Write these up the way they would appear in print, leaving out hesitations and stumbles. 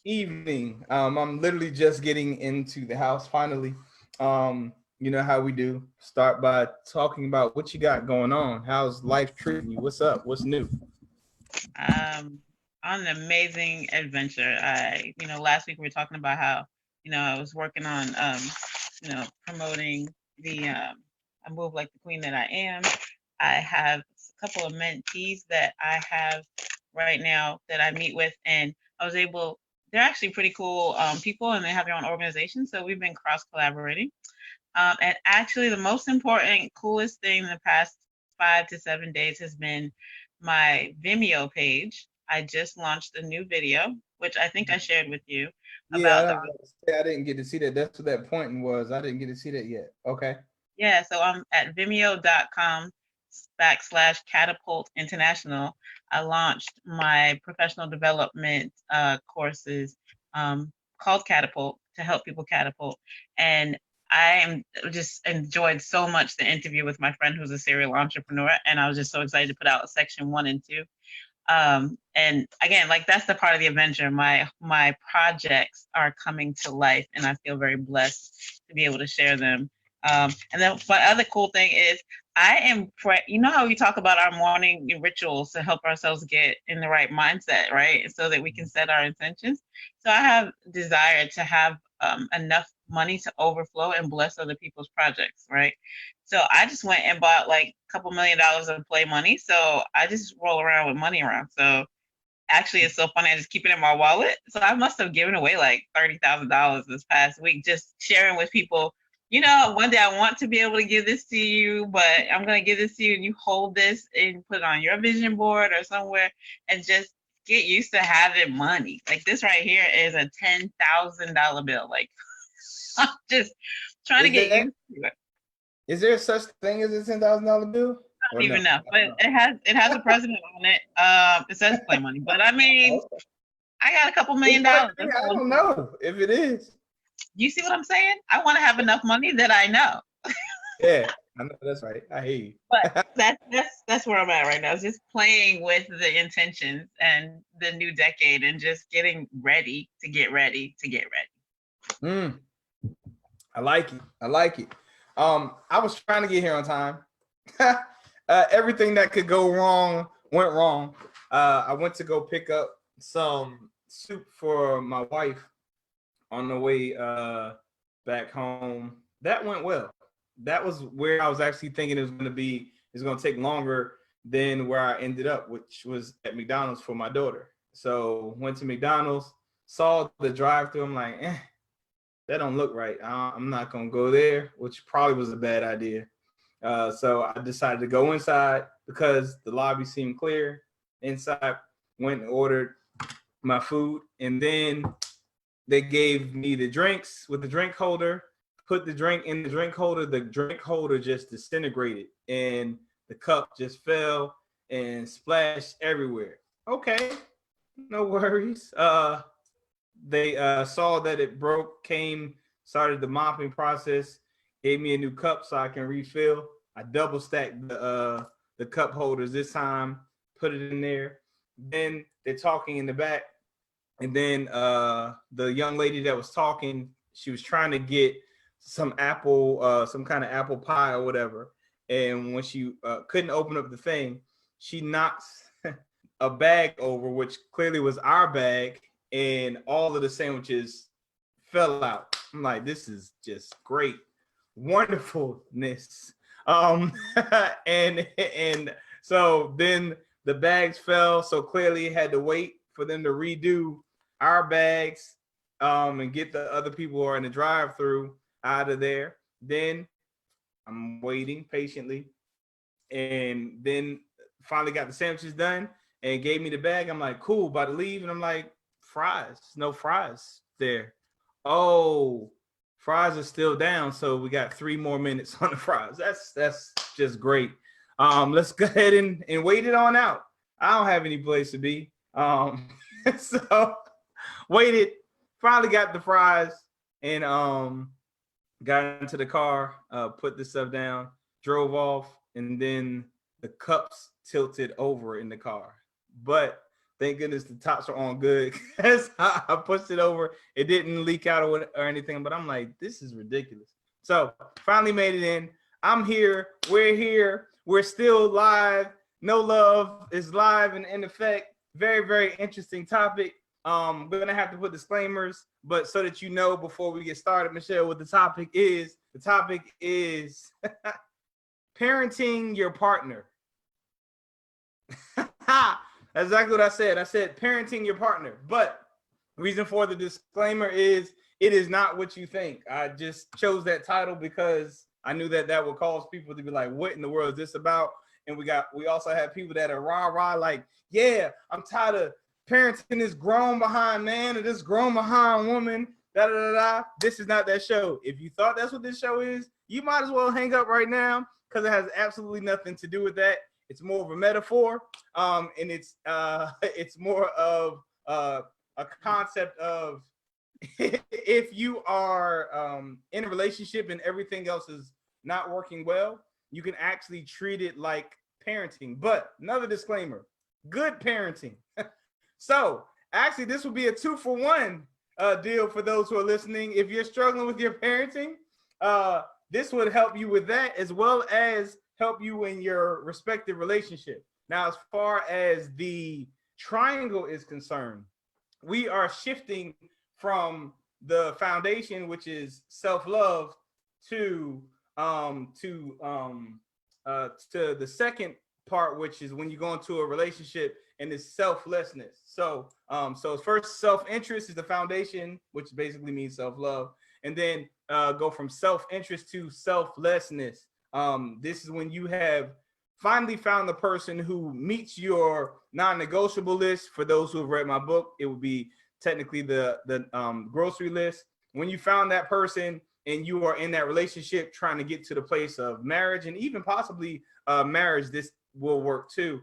Evening. I'm literally just getting into the house finally. You know how we do. Start by talking about what you got going on. How's life treating you? What's up? What's new? Um, on an amazing adventure. Last week we were talking about how, I was working on, promoting the I Move Like the Queen That I Am. I have a couple of mentees that I have right now that I meet with, and I was able. They're actually pretty cool people, and they have their own organization. So we've been cross collaborating. And actually, the most important, coolest thing in the past 5 to 7 days has been my Vimeo page. I just launched a new video, which I think I shared with you Yeah, about I the. was about to say I didn't get to see that. That's what that pointing was. I didn't get to see that yet. Okay. Yeah, so I'm at vimeo.com/ catapult international. I launched my professional development courses called Catapult to help people catapult. And I am just enjoyed so much the interview with my friend who's a serial entrepreneur. And I was just so excited to put out section 1 and 2. And again, like that's the part of the adventure. My projects are coming to life, and I feel very blessed to be able to share them. And then, but other cool thing is, I am. You know how we talk about our morning rituals to help ourselves get in the right mindset, right? So that we can set our intentions. So I have desire to have enough money to overflow and bless other people's projects, right? So I just went and bought like a couple $1 million of play money. So I just roll around with money around. So actually, it's so funny. I just keep it in my wallet. So I must have given away like $30,000 this past week, just sharing with people. One day I want to be able to give this to you, but I'm going to give this to you, and you hold this and put it on your vision board or somewhere, and just get used to having money. Like this right here is a $10,000 bill. Like I'm just trying to Is get there used to it. is there such thing as a $10,000 bill or Don't no? even know, but it has a president on it. It says play money, but I mean, Okay. I got a couple It million might dollars. be. That's I all I'm don't saying. know if it is. You see what I'm saying? I want to have enough money that I know, Yeah, I know that's right. I hear you. but that's where I'm at right now. It's just playing with the intentions and the new decade, and just getting ready to get ready to get ready. Mm, I like it. I like it. I was trying to get here on time. Everything that could go wrong went wrong. I went to go pick up some soup for my wife on the way back home. That went well. That was where I was actually thinking it was going to be. It's going to take longer than where I ended up, which was at McDonald's for my daughter. So went to McDonald's, saw the drive-through. I'm like, that don't look right. I'm not gonna go there, which probably was a bad idea. So I decided to go inside because the lobby seemed clear. Inside, went and ordered my food, and then they gave me the drinks with the drink holder. Put the drink in the drink holder. The drink holder just disintegrated, and the cup just fell and splashed everywhere. Okay, no worries. They saw that it broke, came, started the mopping process, gave me a new cup so I can refill. I double stacked the cup holders this time, put it in there. Then they're talking in the back, and then the young lady that was talking, she was trying to get some apple, some kind of apple pie or whatever. And when she couldn't open up the thing, she knocks a bag over, which clearly was our bag, and all of the sandwiches fell out. I'm like, this is just great, wonderfulness. And so then the bags fell, so clearly had to wait for them to redo our bags, and get the other people who are in the drive-through out of there. Then I'm waiting patiently, and then finally got the sandwiches done and gave me the bag. I'm like, cool, about to leave, and I'm like, fries, no fries there. Oh, fries are still down, so we got 3 more minutes on the fries. That's just great. Let's go ahead and wait it on out. I don't have any place to be. So waited, finally got the fries, and got into the car, put the stuff down, drove off, and then the cups tilted over in the car. But Thank goodness the tops are on good. I pushed it over. It didn't leak out or anything, but I'm like, this is ridiculous. So finally made it in. I'm here. We're here. We're still live. No Love is live and in effect. Very, very interesting topic. We're gonna have to put disclaimers, but so that you know before we get started, Michelle, what the topic is. The topic is parenting your partner. That's exactly what I said. I said parenting your partner. But reason for the disclaimer is it is not what you think. I just chose that title because I knew that that would cause people to be like, what in the world is this about? And we also have people that are rah like, yeah, I'm tired of parenting this grown behind man or this grown behind woman. Da, da, da, da. This is not that show. If you thought that's what this show is, you might as well hang up right now because it has absolutely nothing to do with that. It's more of a metaphor, and it's more of a concept of if you are in a relationship and everything else is not working well, you can actually treat it like parenting. But another disclaimer: good parenting. So actually, this will be a 2-for-1 deal for those who are listening. If you're struggling with your parenting, this would help you with that as well as help you in your respective relationship. Now, as far as the triangle is concerned, we are shifting from the foundation, which is self-love, to the second part, which is when you go into a relationship and it's selflessness. So first, self-interest is the foundation, which basically means self-love, and then go from self-interest to selflessness. This is when you have finally found the person who meets your non-negotiable list. For those who have read my book, it would be technically the grocery list. When you found that person and you are in that relationship trying to get to the place of marriage and even possibly marriage, this will work too.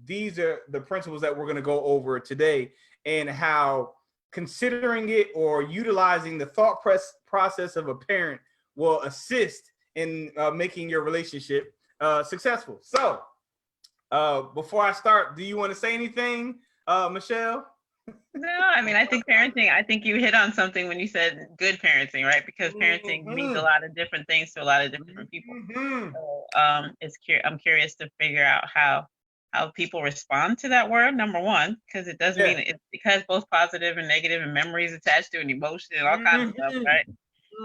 These are the principles that we're going to go over today, and how considering it or utilizing the thought process of a parent will assist in making your relationship successful. So before I start, do you want to say anything, Michelle? No, I mean, I think parenting, I think you hit on something when you said good parenting, right? Because parenting means a lot of different things to a lot of different people. So I'm curious to figure out how people respond to that word, number one, because it does mean it has both positive and negative and memories attached to an emotion and all kinds of stuff, right?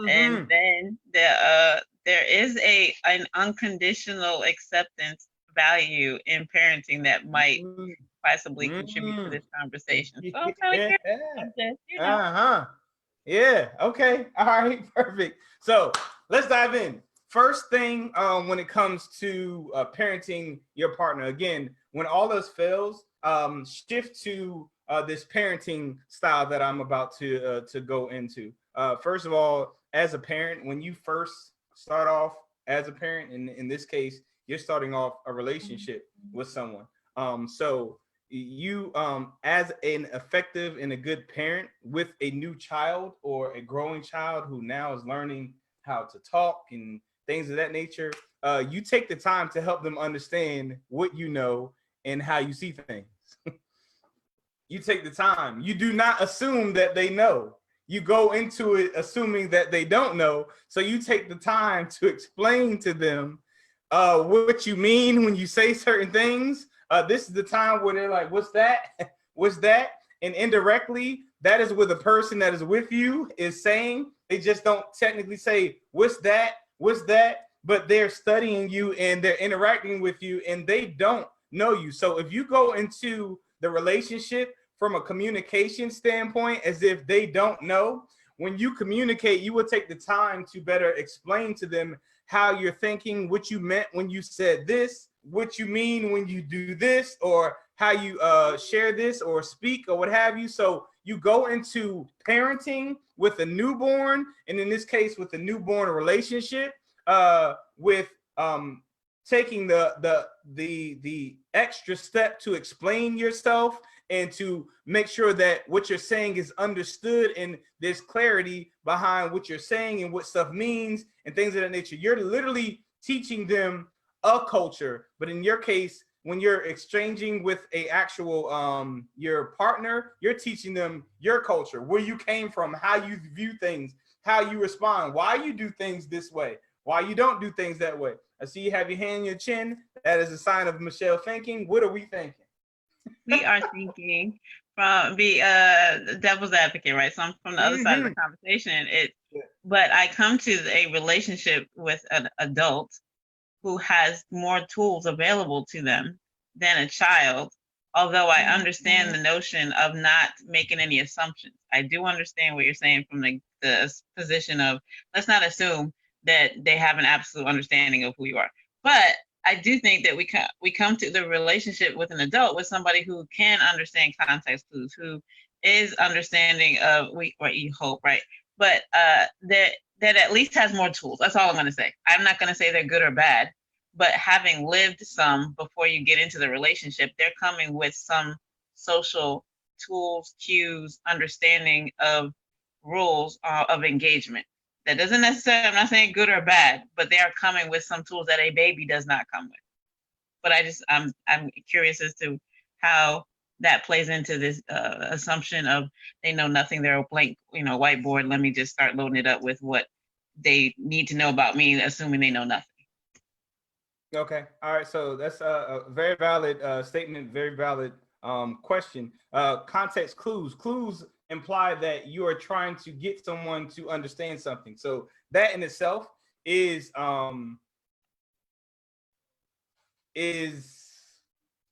And then there is an unconditional acceptance value in parenting that might possibly contribute to this conversation. So I'm kind of curious about this, you know. Yeah. Okay. All right. Perfect. So let's dive in. First thing, when it comes to parenting your partner, again, when all else fails, shift to this parenting style that I'm about to go into. First of all, as a parent, when you first start off as a parent, in this case, you're starting off a relationship with someone. So you, as an effective and a good parent with a new child or a growing child who now is learning how to talk and things of that nature, you take the time to help them understand what you know and how you see things. You take the time. You do not assume that they know. You go into it assuming that they don't know. So you take the time to explain to them what you mean when you say certain things. This is the time where they're like, what's that? What's that? And indirectly, that is what the person that is with you is saying. They just don't technically say, what's that? What's that? But they're studying you and they're interacting with you and they don't know you. So if you go into the relationship from a communication standpoint as if they don't know, when you communicate, you will take the time to better explain to them how you're thinking, what you meant when you said this, what you mean when you do this, or how you share this or speak or what have you. So you go into parenting with a newborn, and in this case with a newborn relationship, with taking the extra step to explain yourself and to make sure that what you're saying is understood and there's clarity behind what you're saying and what stuff means and things of that nature. You're literally teaching them a culture, but in your case, when you're exchanging with a actual your partner, you're teaching them your culture, where you came from, how you view things, how you respond, why you do things this way, why you don't do things that way. I see you have your hand on your chin. That is a sign of Michelle thinking. What are we thinking? We are thinking from the devil's advocate, right? So I'm from the other side of the conversation. But I come to a relationship with an adult who has more tools available to them than a child. Although I understand the notion of not making any assumptions, I do understand what you're saying from the position of, let's not assume that they have an absolute understanding of who you are. But I do think that we come to the relationship with an adult, with somebody who can understand context clues, who is understanding of what you hope, right? But that at least has more tools. That's all I'm going to say. I'm not going to say they're good or bad, but having lived some before you get into the relationship, they're coming with some social tools, cues, understanding of rules of engagement. That doesn't necessarily, I'm not saying good or bad, but they are coming with some tools that a baby does not come with. But I'm curious as to how that plays into this assumption of they know nothing, they're a blank, whiteboard. Let me just start loading it up with what they need to know about me, assuming they know nothing. Okay. All right. So that's a very valid statement, very valid question. Context clues. Clues imply that you are trying to get someone to understand something. So that in itself is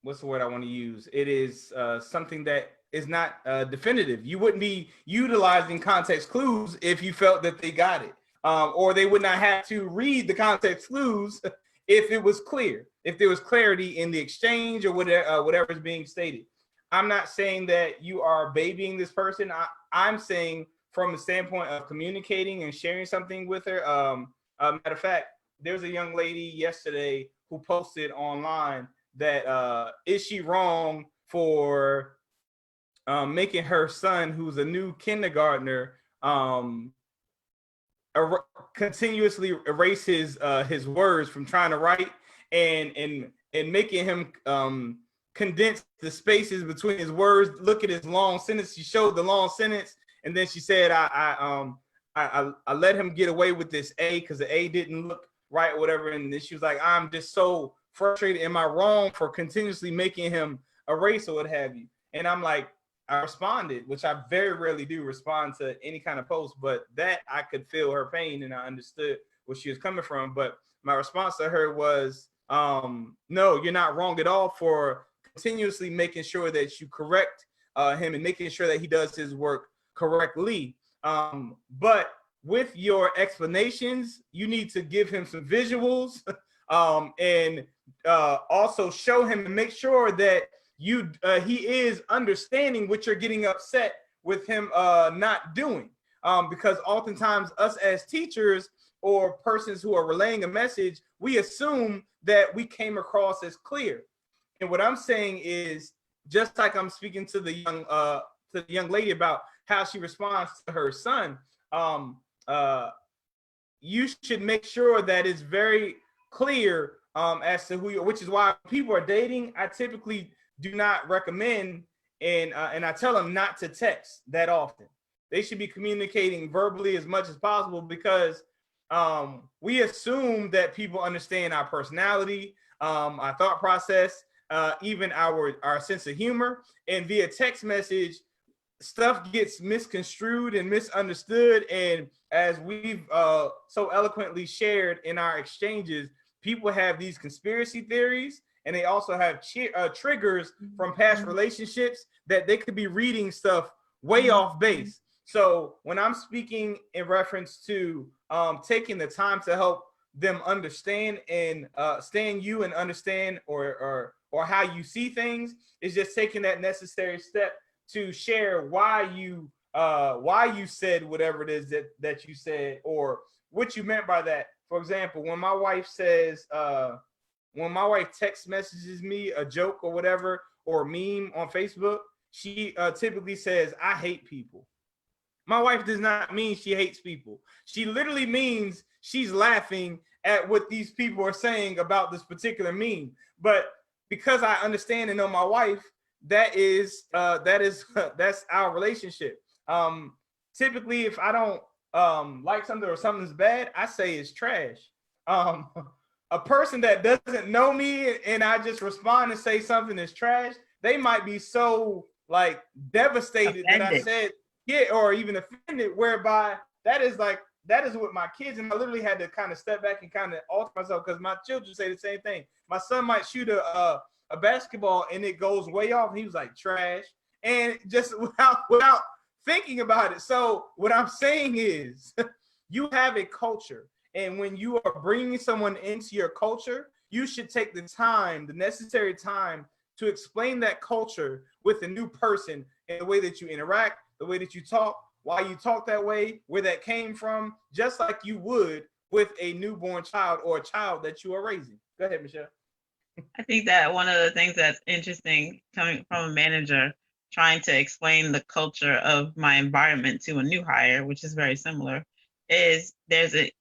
what's the word I want to use? It is something that is not definitive. You wouldn't be utilizing context clues if you felt that they got it, or they would not have to read the context clues if it was clear, if there was clarity in the exchange or whatever is being stated. I'm not saying that you are babying this person. I'm saying from the standpoint of communicating and sharing something with her. Matter of fact, there's a young lady yesterday who posted online that is she wrong for making her son, who's a new kindergartner, continuously erase his words from trying to write, and making him condense the spaces between his words. Look at his long sentence. She showed the long sentence, and then she said, I let him get away with this A because the A didn't look right or whatever. And then she was like, I'm just so frustrated. Am I wrong for continuously making him erase or what have you? And I'm like, I responded, which I very rarely do respond to any kind of post, but that I could feel her pain and I understood where she was coming from. But my response to her was, no, you're not wrong at all for continuously making sure that you correct him and making sure that he does his work correctly. But with your explanations, you need to give him some visuals and also show him and make sure that he is understanding what you're getting upset with him not doing. Because oftentimes us as teachers or persons who are relaying a message, we assume that we came across as clear. And what I'm saying is, just like I'm speaking to the young lady about how she responds to her son, you should make sure that it's very clear as to who you are, which is why people are dating. I typically do not recommend, and I tell them not to text that often. They should be communicating verbally as much as possible, because we assume that people understand our personality, our thought process, even our sense of humor. And via text message, stuff gets misconstrued and misunderstood. And as we've so eloquently shared in our exchanges, people have these conspiracy theories, and they also have triggers from past relationships that they could be reading stuff way off base. So when I'm speaking in reference to taking the time to help them understand and understand you and understand or how you see things, is just taking that necessary step to share why you said whatever it is that you said, or what you meant by that. For example, when my wife text messages me a joke or whatever, or a meme on Facebook, she typically says, I hate people. My wife does not mean she hates people. She literally means she's laughing at what these people are saying about this particular meme. But because I understand and know my wife, that's our relationship. Typically, if I don't like something or something's bad, I say it's trash. Um, a person that doesn't know me and I just respond and say something is trash, they might be so like devastated that I Offended. said yeah, or even offended, whereby that is with my kids. And I literally had to kind of step back and kind of alter myself because my children say the same thing. My son might shoot a basketball and it goes way off. He was like trash, and just without thinking about it. So what I'm saying is, you have a culture, and when you are bringing someone into your culture, you should take the time, the necessary time, to explain that culture with a new person in the way that you interact, the way that you talk, why you talk that way, where that came from, just like you would with a newborn child or a child that you are raising. Go ahead, Michelle. I think that one of the things that's interesting coming from a manager trying to explain the culture of my environment to a new hire, which is very similar, is it's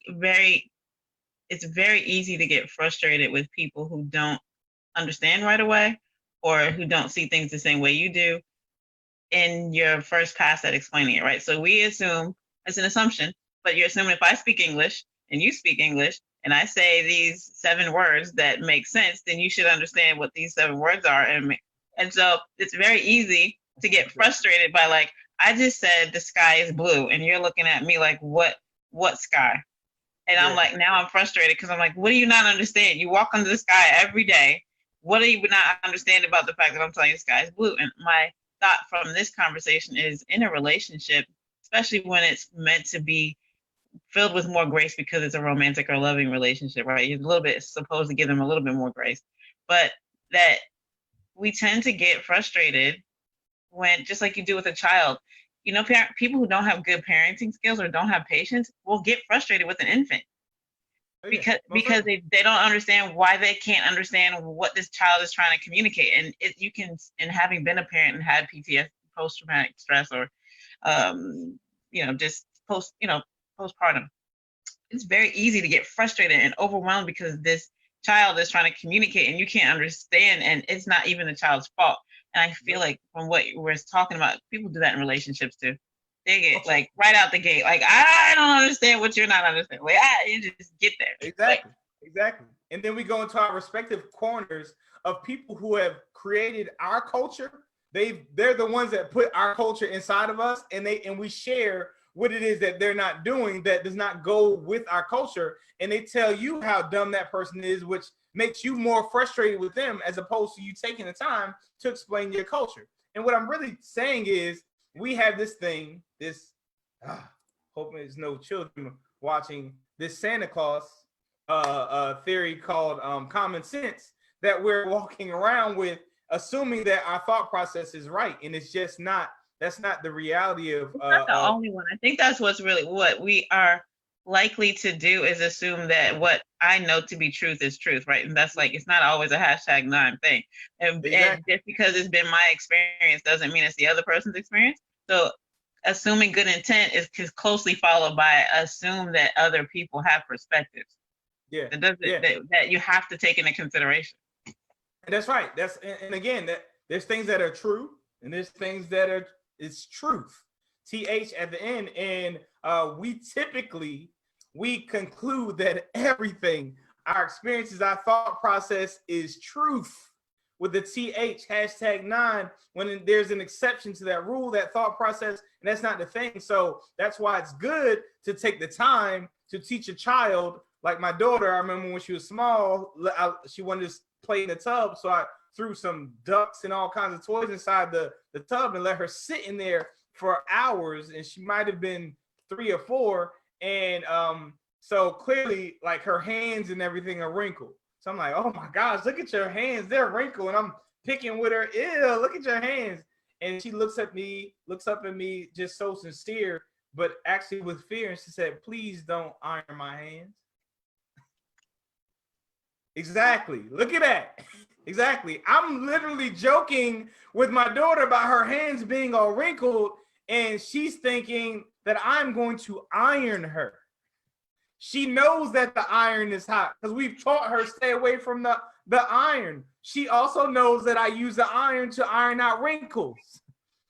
very easy to get frustrated with people who don't understand right away or who don't see things the same way you do in your first pass at explaining it, right? So we assume, it's an assumption, but you're assuming if I speak English and you speak English and I say these 7 words that make sense, then you should understand what these 7 words are. And so it's very easy to get frustrated by like, I just said the sky is blue and you're looking at me like, what sky? And I'm like, now I'm frustrated because I'm like, what do you not understand? You walk under the sky every day. What do you not understand about the fact that I'm telling you the sky is blue? And my thought from this conversation is, in a relationship, especially when it's meant to be filled with more grace because it's a romantic or loving relationship, right? You're a little bit supposed to give them a little bit more grace, but that we tend to get frustrated when, just like you do with a child, you know, people who don't have good parenting skills or don't have patience will get frustrated with an infant because they don't understand why they can't understand what this child is trying to communicate. And you can, and having been a parent and had PTSD, post-traumatic stress, or just postpartum, it's very easy to get frustrated and overwhelmed because this child is trying to communicate and you can't understand, and it's not even the child's fault. And I feel like from what we're talking about, people do that in relationships too. They get like right out the gate, like, I don't understand what you're not understanding. Like, you just get there. Exactly. And then we go into our respective corners of people who have created our culture. They're the ones that put our culture inside of us, and we share what it is that they're not doing that does not go with our culture, and they tell you how dumb that person is, which makes you more frustrated with them as opposed to you taking the time to explain your culture. And what I'm really saying is, we have this thing, hoping there's no children watching, this Santa Claus theory called common sense, that we're walking around with, assuming that our thought process is right, and it's just not. That's not the reality of. Not the only one. I think that's what we are likely to do, is assume that what I know to be truth is truth, right? And that's like, it's not always a #9 thing. And just because it's been my experience doesn't mean it's the other person's experience. So assuming good intent is closely followed by assume that other people have perspectives. Yeah. That you have to take into consideration. And that's right. And again, that there's things that are true and there's things that are, it's truth. TH at the end. And we conclude that everything, our experiences, our thought process is truth with the TH #9, when there's an exception to that rule, that thought process, and that's not the thing. So that's why it's good to take the time to teach a child. Like my daughter, I remember when she was small, she wanted to play in the tub, so I threw some ducks and all kinds of toys inside the tub and let her sit in there for hours, and she might have been 3 or 4, and so clearly, like, her hands and everything are wrinkled. So I'm like, oh my gosh, look at your hands, they're wrinkled. And I'm picking with her, ew, look at your hands. And she looks up at me, just so sincere, but actually with fear. And she said, please don't iron my hands. Exactly. Look at that. Exactly. I'm literally joking with my daughter about her hands being all wrinkled, and she's thinking that I'm going to iron her. She knows that the iron is hot because we've taught her stay away from the iron. she also knows that I use the iron to iron out wrinkles.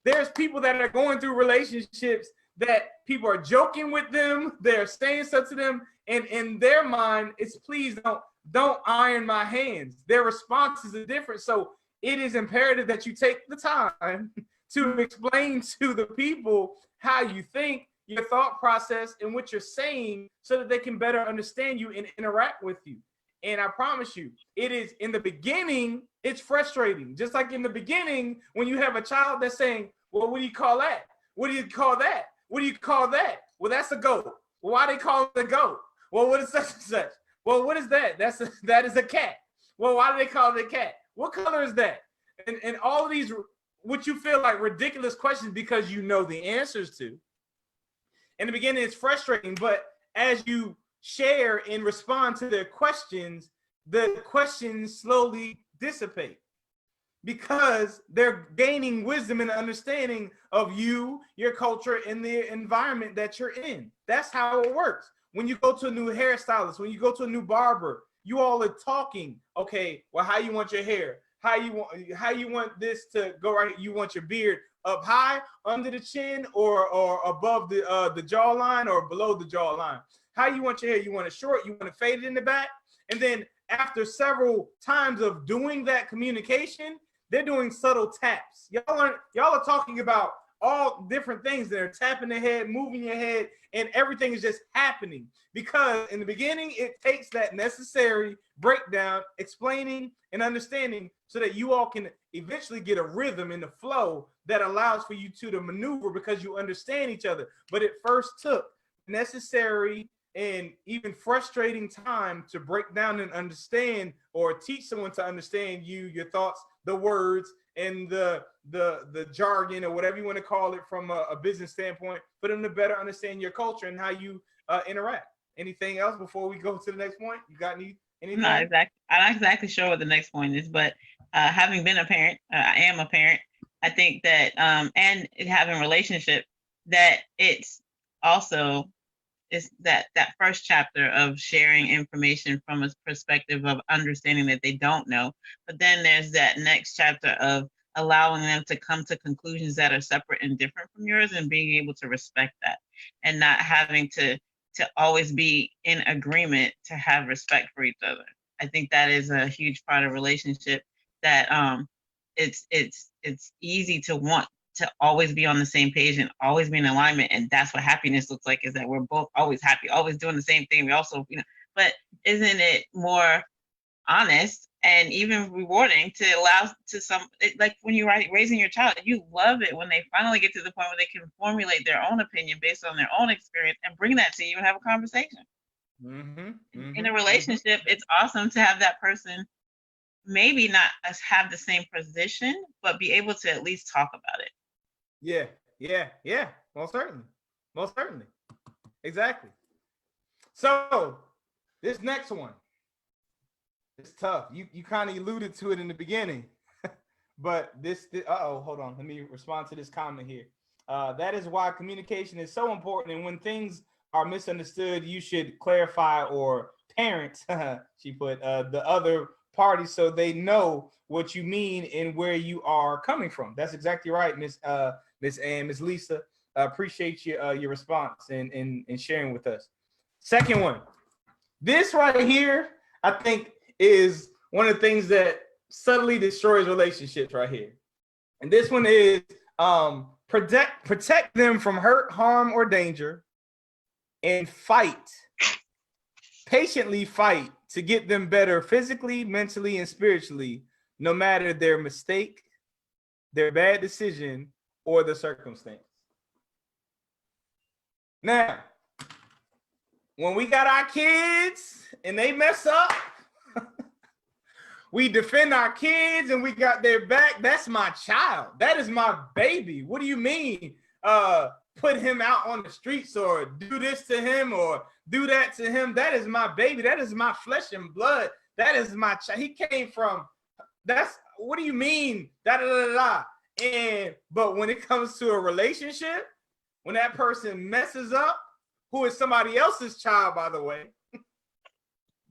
There's people that are going through relationships that people are joking with them, they're saying stuff to them, and in their mind, it's please don't iron my hands. Their responses are different. So it is imperative that you take the time to explain to the people how you think, your thought process, and what you're saying so that they can better understand you and interact with you. And I promise you, it is in the beginning, it's frustrating. Just like in the beginning, when you have a child that's saying, well, what do you call that? What do you call that? What do you call that? Well, that's a goat. Well, why they call it a goat? Well, what is such and such? Well, what is that? That is a cat. Well, why do they call it a cat? What color is that? And all of these, what you feel like ridiculous questions because you know the answers to. In the beginning, it's frustrating, but as you share and respond to their questions, the questions slowly dissipate because they're gaining wisdom and understanding of you, your culture, and the environment that you're in. That's how it works. When you go to a new hairstylist, when you go to a new barber, you all are talking. Okay, well, how you want your hair? How you want this to go right? You want your beard up high, under the chin, or above the jawline, or below the jawline? How you want your hair? You want it short? You want it faded in the back? And then after several times of doing that communication, they're doing subtle taps. Y'all are talking about all different things. They're tapping their head, moving your head, and everything is just happening. Because in the beginning, it takes that necessary breakdown, explaining and understanding so that you all can eventually get a rhythm in the flow that allows for you two to maneuver because you understand each other. But it first took necessary and even frustrating time to break down and understand, or teach someone to understand you, your thoughts, the words, and the jargon, or whatever you want to call it from a business standpoint, for them to better understand your culture and how you interact. Anything else before we go to the next point? You got anything? I'm not exactly sure what the next point is, but having been a parent, I am a parent. I think that and having a relationship, that it's also is that first chapter of sharing information from a perspective of understanding that they don't know. But then there's that next chapter of allowing them to come to conclusions that are separate and different from yours, and being able to respect that, and not having to always be in agreement, to have respect for each other. I think that is a huge part of relationship, that it's easy to want to always be on the same page and always be in alignment. And that's what happiness looks like, is that we're both always happy, always doing the same thing. We also, but isn't it more honest and even rewarding to allow to like when you're raising your child, you love it when they finally get to the point where they can formulate their own opinion based on their own experience and bring that to you and have a conversation. In a relationship, it's awesome to have that person maybe not have the same position, but be able to at least talk about it. Yeah. Most certainly. Exactly. So this next one, it's tough. You kind of alluded to it in the beginning, but hold on. Let me respond to this comment here. That is why communication is so important. And when things are misunderstood, you should clarify or parent, she put, the other party so they know what you mean and where you are coming from. That's exactly right, Miss Ann, Miss Lisa. Appreciate your response and sharing with us. Second one. This right here, I think, is one of the things that subtly destroys relationships right here. And this one is protect them from hurt, harm, or danger, and patiently fight to get them better physically, mentally, and spiritually, no matter their mistake, their bad decision, or the circumstance. Now, when we got our kids and they mess up, we defend our kids and we got their back. That's my child. That is my baby. What do you mean? Put him out on the streets or do this to him or do that to him. That is my baby. That is my flesh and blood. That is my child. He came from, what do you mean? But when it comes to a relationship, when that person messes up, who is somebody else's child, by the way,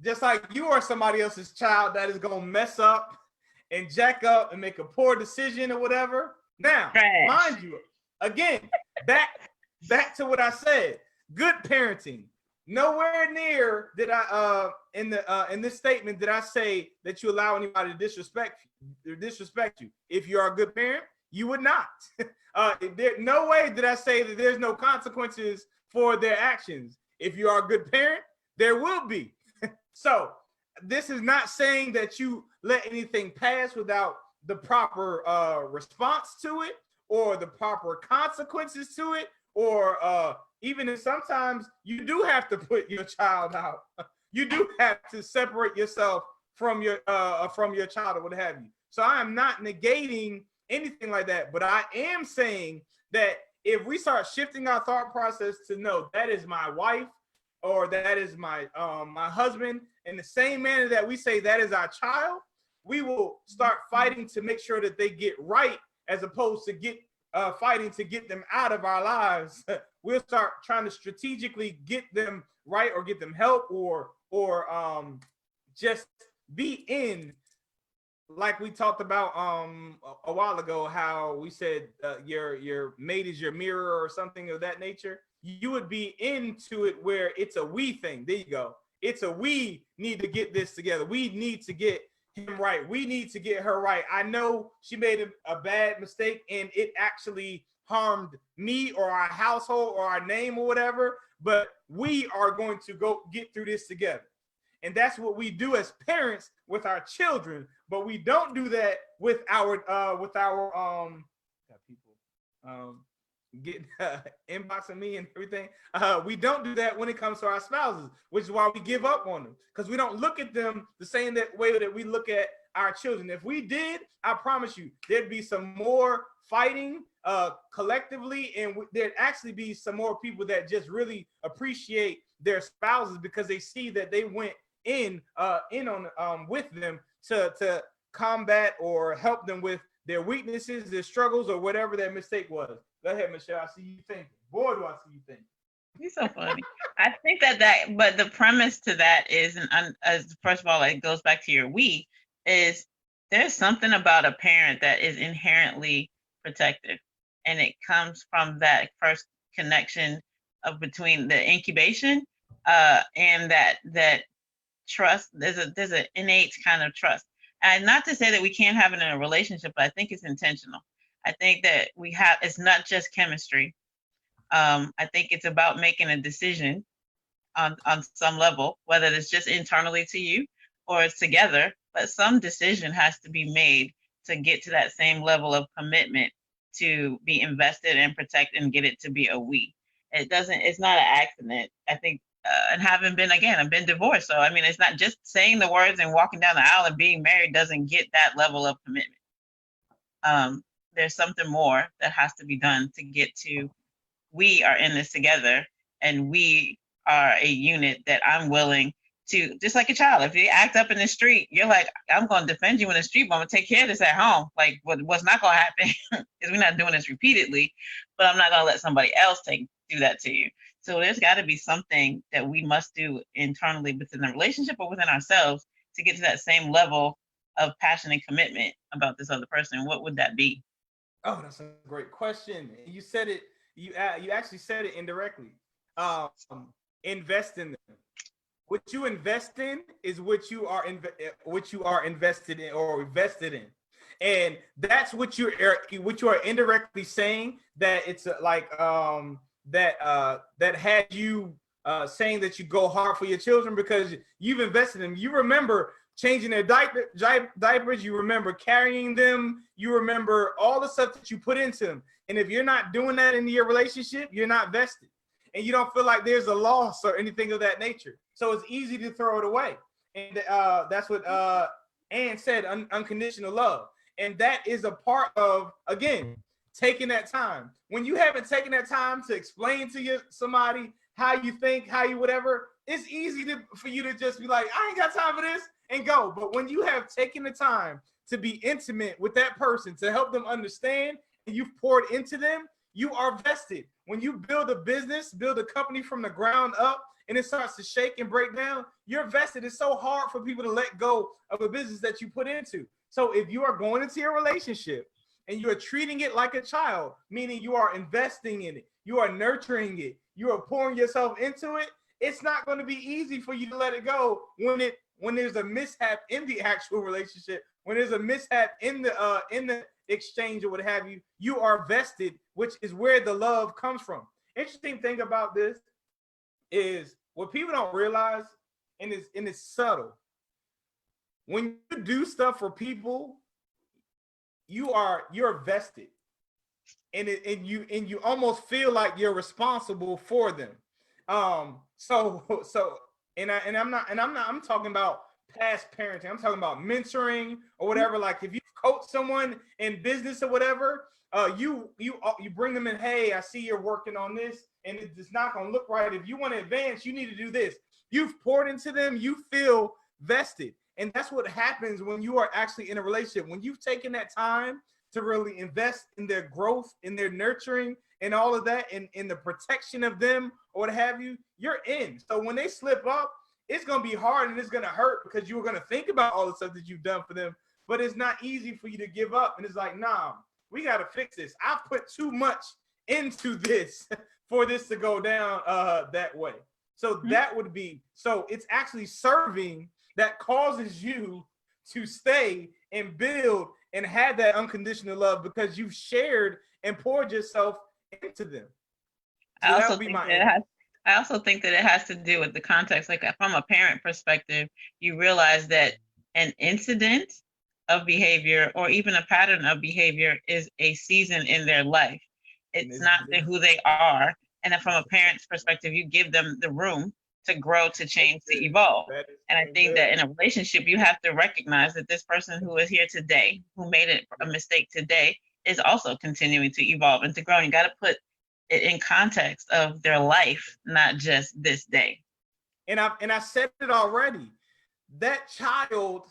just like you are somebody else's child that is going to mess up and jack up and make a poor decision or whatever. Now, Trash. mind you, again, back to what I said. Good parenting. Nowhere near did I in this statement did I say that you allow anybody to disrespect you. If you are a good parent, you would not. No way did I say that there's no consequences for their actions. If you are a good parent, there will be. So this is not saying that you let anything pass without the proper response to it, or the proper consequences to it, or even if sometimes you do have to put your child out. You do have to separate yourself from your child or what have you. So I am not negating anything like that, but I am saying that if we start shifting our thought process to no, that is my wife or that is my husband, in the same manner that we say that is our child, we will start fighting to make sure that they get right, as opposed to fighting to get them out of our lives. We'll start trying to strategically get them right, or get them help, or just be in, like we talked about a while ago, how we said your mate is your mirror or something of that nature. You would be into it where it's a we thing. There you go. It's a we need to get this together. We need to get him right. We need to get her right. I know she made a bad mistake and it actually harmed me or our household or our name or whatever, but we are going to go get through this together. And that's what we do as parents with our children, but we don't do that with our people getting inboxing me and everything. We don't do that when it comes to our spouses, which is why we give up on them, because we don't look at them the same way that we look at our children. If we did, I promise you, there'd be some more fighting collectively, and there'd actually be some more people that just really appreciate their spouses because they see that they went in on with them to combat or help them with their weaknesses, their struggles, or whatever that mistake was. Go ahead, Michelle. I see you thinking. Boy, do I see you thinking. You're so funny. I think but the premise to that is, as first of all, it goes back to your we, is there's something about a parent that is inherently protective, and it comes from that first connection between the incubation and that trust. There's an innate kind of trust, and not to say that we can't have it in a relationship, but I think it's intentional. I think that it's not just chemistry. I think it's about making a decision on some level, whether it's just internally to you or it's together, but some decision has to be made to get to that same level of commitment to be invested and protect and get it to be a we. It's not an accident. I think, and I've been divorced. So, I mean, it's not just saying the words and walking down the aisle and being married doesn't get that level of commitment. There's something more that has to be done to get to, we are in this together and we are a unit that I'm willing to, just like a child. If you act up in the street, you're like, I'm going to defend you in the street, but I'm going to take care of this at home. Like what's not going to happen is we're not doing this repeatedly, but I'm not going to let somebody else do that to you. So there's got to be something that we must do internally within the relationship or within ourselves to get to that same level of passion and commitment about this other person. What would that be? Oh, that's a great question. You said it. You actually said it indirectly. Invest in them. What you invest in is what you are invested in or invested in, and that's what you are indirectly saying, that it's like that had you saying that you go hard for your children because you've invested in them. You remember changing their diapers, you remember carrying them, you remember all the stuff that you put into them. And if you're not doing that in your relationship, you're not vested. And you don't feel like there's a loss or anything of that nature. So it's easy to throw it away. And that's what Ann said, unconditional love. And that is a part of, again, taking that time. When you haven't taken that time to explain to somebody how you think, how you whatever, it's easy for you to just be like, I ain't got time for this, and go. But when you have taken the time to be intimate with that person, to help them understand, and you've poured into them, you are vested. When you build a business, build a company from the ground up, and it starts to shake and break down, you're vested. It's so hard for people to let go of a business that you put into. So if you are going into your relationship and you are treating it like a child, meaning you are investing in it, you are nurturing it, you are pouring yourself into it, it's not going to be easy for you to let it go when there's a mishap in the actual relationship, when there's a mishap in the exchange or what have you. You are vested, which is where the love comes from. Interesting thing about this is what people don't realize, and it's subtle. When you do stuff for people, you're vested, and you almost feel like you're responsible for them. I'm talking about past parenting. I'm talking about mentoring or whatever. Like if you coach someone in business or whatever, you bring them in. Hey, I see you're working on this, and it's not gonna look right. If you want to advance, you need to do this. You've poured into them. You feel vested, and that's what happens when you are actually in a relationship. When you've taken that time to really invest in their growth, in their nurturing, and all of that, and in the protection of them or what have you, you're in. So when they slip up, it's gonna be hard and it's gonna hurt because you're gonna think about all the stuff that you've done for them. But it's not easy for you to give up. And it's like, nah, we gotta fix this. I've put too much into this for this to go down that way. So that would be, so it's actually serving that causes you to stay and build and have that unconditional love because you've shared and poured yourself into them. So I also think that it has to do with the context. Like from a parent perspective, you realize that an incident of behavior or even a pattern of behavior is a season in their life. It's not who they are. And then from a parent's perspective, you give them the room to grow, to change, to evolve. And I think that in a relationship, you have to recognize that this person who is here today, who made a mistake today, is also continuing to evolve and to grow. And you got to put it in context of their life, not just this day. And I said it already. That child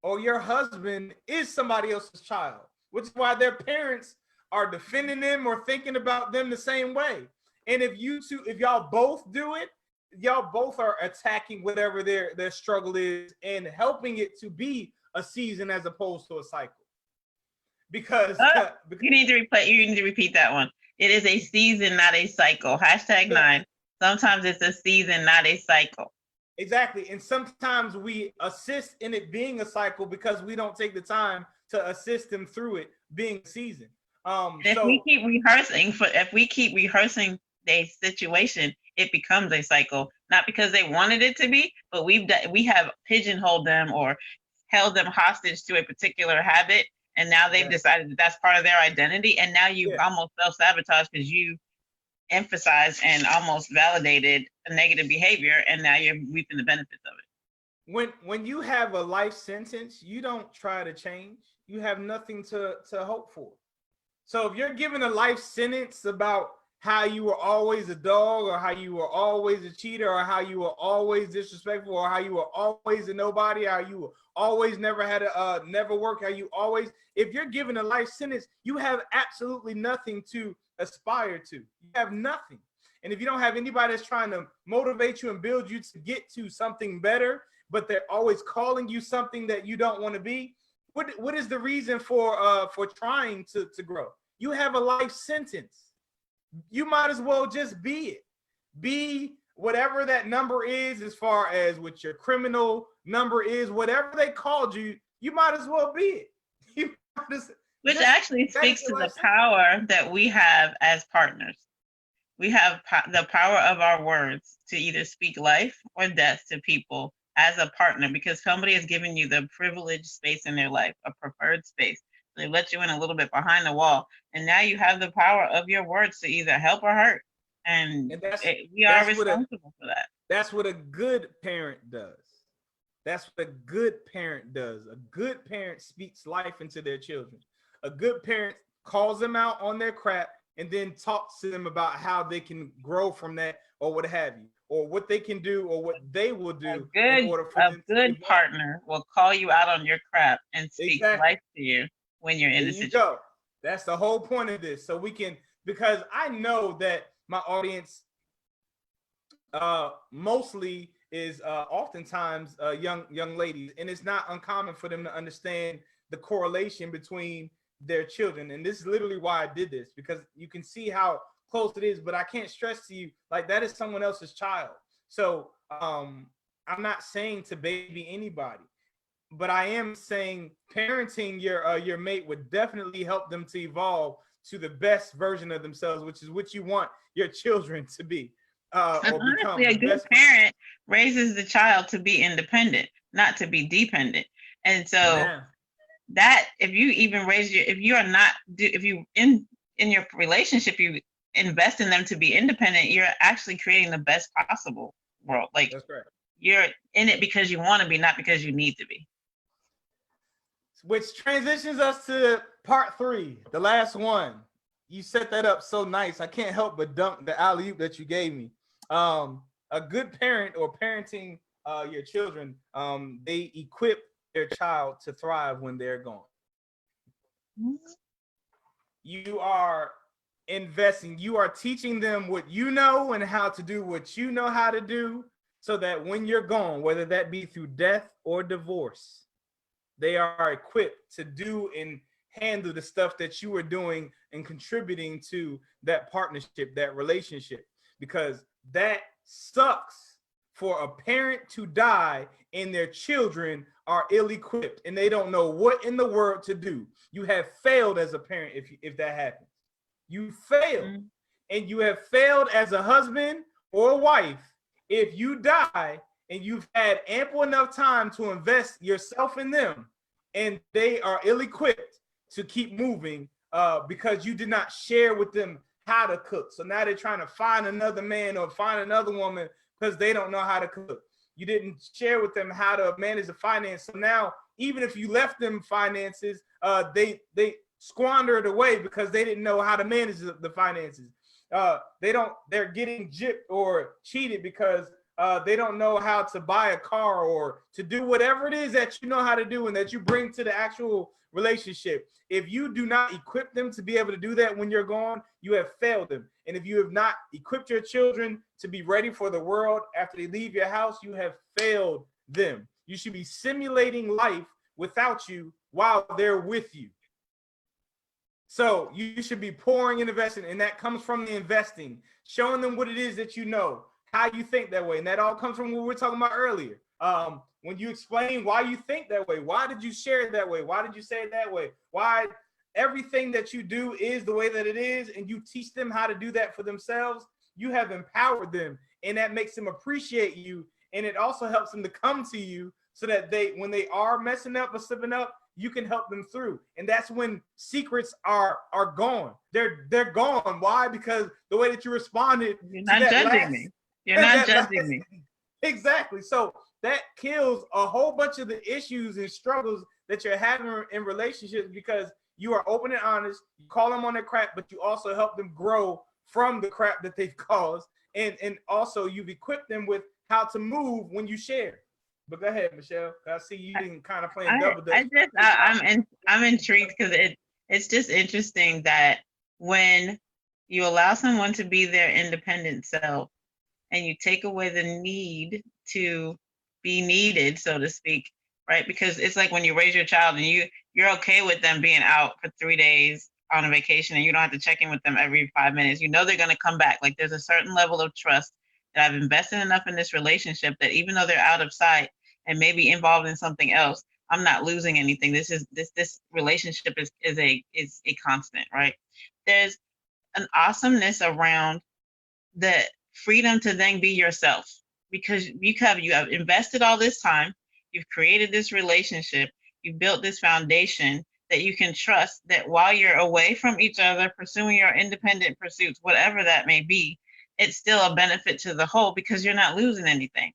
or your husband is somebody else's child, which is why their parents are defending them or thinking about them the same way. And if y'all both do it, y'all both are attacking whatever their struggle is and helping it to be a season as opposed to a cycle. Because you need to repeat that one. It is a season, not a cycle. #9. Sometimes it's a season, not a cycle. Exactly. And sometimes we assist in it being a cycle because we don't take the time to assist them through it being a season. If we keep rehearsing the situation, it becomes a cycle. Not because they wanted it to be, but we have pigeonholed them or held them hostage to a particular habit, and now they've decided that that's part of their identity. And now you've almost self-sabotaged because you emphasized and almost validated a negative behavior, and now you're reaping the benefits of it. When you have a life sentence, you don't try to change. You have nothing to hope for. So if you're given a life sentence about how you were always a dog, or how you were always a cheater, or how you were always disrespectful, or how you were always a nobody, how you always never had a never work, how you always, if you're given a life sentence, you have absolutely nothing to aspire to. You have nothing. And if you don't have anybody that's trying to motivate you and build you to get to something better, but they're always calling you something that you don't want to be, what is the reason for trying to grow? You have a life sentence. You might as well just be it. Be whatever that number is, as far as what your criminal number is, whatever they called you, you might as well be it. Which actually speaks to the power that we have as partners. We have the power of our words to either speak life or death to people as a partner, because somebody has given you the privileged space in their life, a preferred space. They let you in a little bit behind the wall, and now you have the power of your words to either help or hurt. And we are responsible for that. That's what a good parent does. That's what a good parent does. A good parent speaks life into their children. A good parent calls them out on their crap and then talks to them about how they can grow from that, or what have you, or what they can do, or what they will do. A good partner will call you out on your crap and speak life to you when you're in the situation. Go. That's the whole point of this. So we can, because I know that my audience mostly is oftentimes young ladies, and it's not uncommon for them to understand the correlation between their children. And this is literally why I did this, because you can see how close it is, but I can't stress to you, like, that is someone else's child. So I'm not saying to baby anybody, but I am saying parenting your mate would definitely help them to evolve to the best version of themselves, which is what you want your children to be, And or become honestly, a the good best. parent raises the child to be independent, not to be dependent. And so Amen. that if you even raise your, if you are not, if you in your relationship, you invest in them to be independent, you're actually creating the best possible world. Like, That's correct. you're in it because you want to be, not because you need to be. Which transitions us to part 3, the last one. You set that up so nice. I can't help but dunk the alley-oop that you gave me. A good parent, or parenting your children, they equip their child to thrive when they're gone. You are investing, you are teaching them what you know and how to do what you know how to do, so that when you're gone, whether that be through death or divorce, they are equipped to do and handle the stuff that you are doing and contributing to that partnership, that relationship. Because that sucks for a parent to die and their children are ill-equipped and they don't know what in the world to do. You have failed as a parent if that happens. You failed. Mm-hmm. And you have failed as a husband or a wife if you die and you've had ample enough time to invest yourself in them, and they are ill-equipped to keep moving because you did not share with them how to cook. So now they're trying to find another man or find another woman because they don't know how to cook. You didn't share with them how to manage the finance. So now, even if you left them finances, they squander it away because they didn't know how to manage the finances. They're getting gypped or cheated because they don't know how to buy a car or to do whatever it is that you know how to do and that you bring to the actual relationship. If you do not equip them to be able to do that when you're gone, you have failed them. And if you have not equipped your children to be ready for the world after they leave your house, you have failed them. You should be simulating life without you while they're with you. So you should be pouring and investing, and that comes from the investing, showing them what it is that you know, how you think that way. And that all comes from what we were talking about earlier. When you explain why you think that way, why did you share it that way? Why did you say it that way? Why everything that you do is the way that it is, and you teach them how to do that for themselves, you have empowered them, and that makes them appreciate you. And it also helps them to come to you so that when they are messing up or slipping up, you can help them through. And that's when secrets are gone. They're gone. Why? Because the way that you responded You're to not that judging me. You're not judging me. Exactly. So that kills a whole bunch of the issues and struggles that you're having in relationships, because you are open and honest. You call them on their crap, but you also help them grow from the crap that they've caused. And also you've equipped them with how to move when you share. But go ahead, Michelle. I see you didn't kind of playing double dutch. I'm intrigued because it's just interesting that when you allow someone to be their independent self and you take away the need to be needed, so to speak, right? Because it's like when you raise your child and you're okay with them being out for 3 days on a vacation and you don't have to check in with them every 5 minutes. You know they're going to come back. Like, there's a certain level of trust that I've invested enough in this relationship that even though they're out of sight and maybe involved in something else, I'm not losing anything. This relationship is a constant, right? There's an awesomeness around the freedom to then be yourself, because you have invested all this time, you've created this relationship, you've built this foundation that you can trust that while you're away from each other, pursuing your independent pursuits, whatever that may be, it's still a benefit to the whole because you're not losing anything.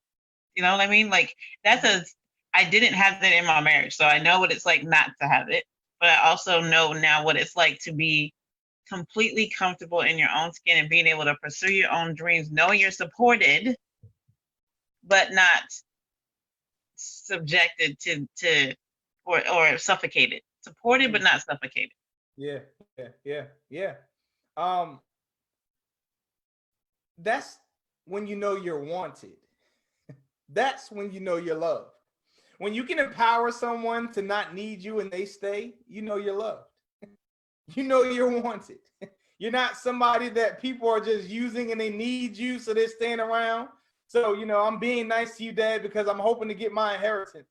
You know what I mean? Like, I didn't have that in my marriage, so I know what it's like not to have it, but I also know now what it's like to be completely comfortable in your own skin and being able to pursue your own dreams, knowing you're supported, but not subjected to or suffocated. Supported, but not suffocated. Yeah. That's when you know you're wanted. That's when you know you're loved. when you can empower someone to not need you and they stay, you know you're loved. You know you're wanted. You're not somebody that people are just using and they need you, so they're staying around. So, I'm being nice to you, Dad, because I'm hoping to get my inheritance.